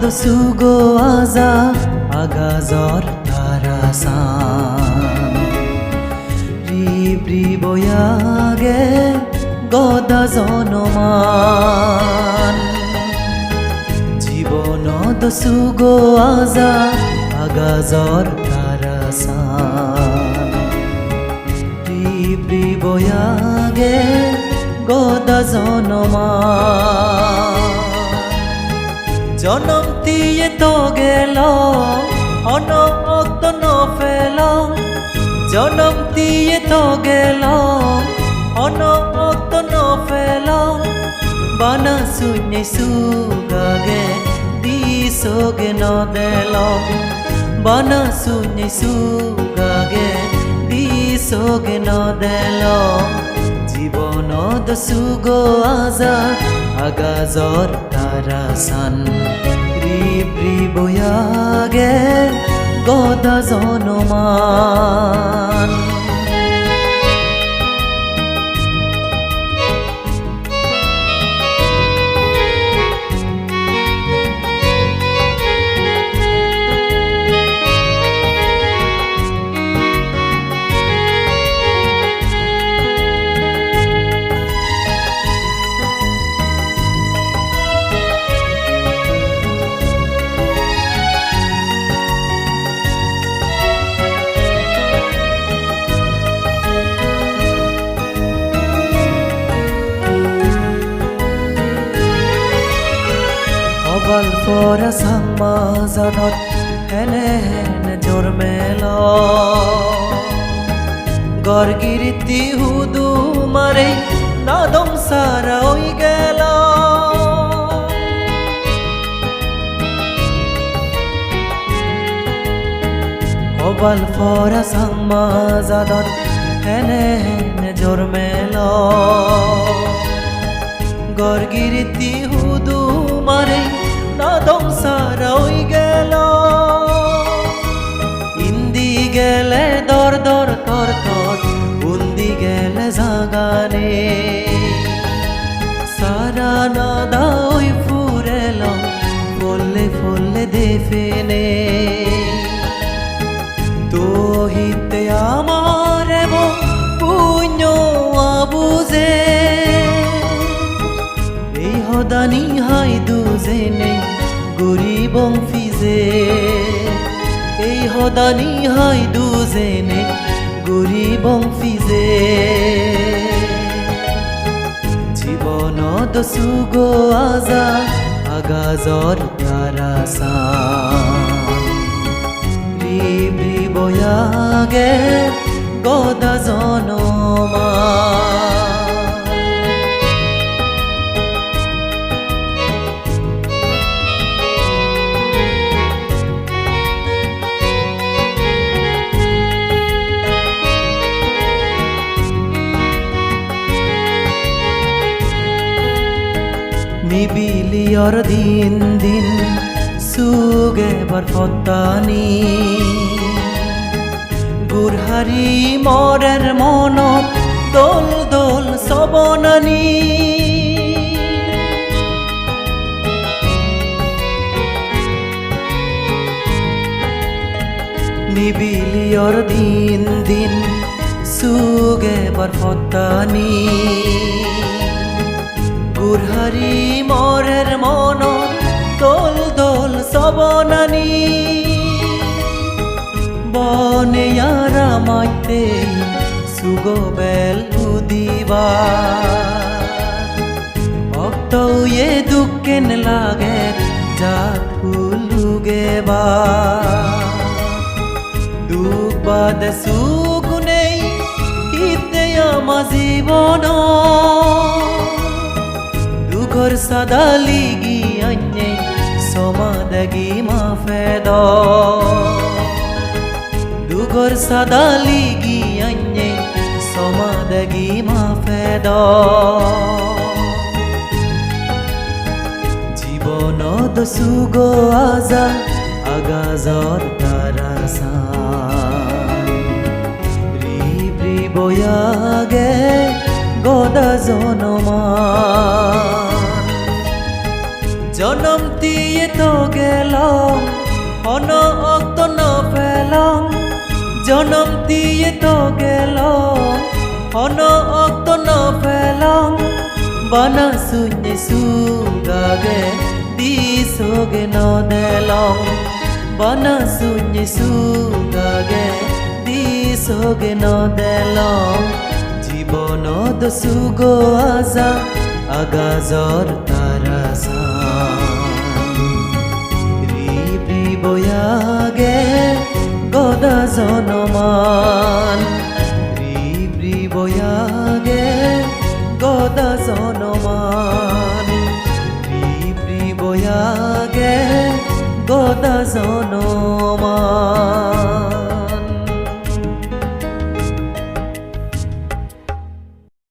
sugo aza agazor tarasan ribri boyage goda jonoman জীবনত সুগো আজা আগাজর তারাসান রিবরি বয়াগে গদা জনমান জনম দিয়ে তো গেল অনক্ত নফেল জনম দিয়ে তো গেল অনক্ত নফেল বানা শূন্য সুগাগে দি সোগে নদেল বানা শূন্য সুগাগে দি সোগে নদেল জীবনত সুগো আজা আগাজর তারাসান রিবরি বয়াগে গদা জনমান Bal fora samma zanot hene hene jormelo gorgiriti hudu mare nadom sara oi gelo bal fora samma zanot hene hene jormelo gorgiriti hudu mare nadom sara oi gelo indi gele dor dor tor tor undi gele zagane sara nada oi furelo folle folle defene to hitte amare bo punyo abuze ei hodani hai duzene গরিবং ফিজে এই হদানি হাই দুজেনে গরিবং ফিজে জীবনত সুগো আজা আগাজর তারাসান রিবরি বয়াগে গদা জনমান নিবিলিয়র দিন দিন সুগে বরফতানি গুরহারি মরের মনত দোল দোল সবনানি নিবিলিয়র দিন দিন সুগে বরফতানি গুরহারি মরের মনত দোল দোল সবনানি বনে ইয়ারা মাইতে সুগো বেল উদিবা অক্তয়ে দুঃখেন লাগে জাত হুলুগে বা দুঃখ বাদ সুখ নেই ইতে আমা জীবন দুঘর সাদা লিগি আন্যে সমাদগি মাফেদ দুঘর সাদা লিগি আন্যে সমাদগি মাফেদ জীবনত সুগো আজা আগাজর তারাসান রিবরি বয়াগে গদা জনমান জনম দিয়ে তো গে জনম দিয়ে তো গেল অন অক্ত ন ফেলং বানা শূন্য সুগাগে দি সোগে ন দেলং বানা শূন্য সুগাগে দি সোগে ন দেলং জীবন সুগ আজা আগাজর তারাসা রিবি বয়াগে গদা জনমান রিবি বয়াগে গদা জনমান রিবি বয়াগে গদা জনমান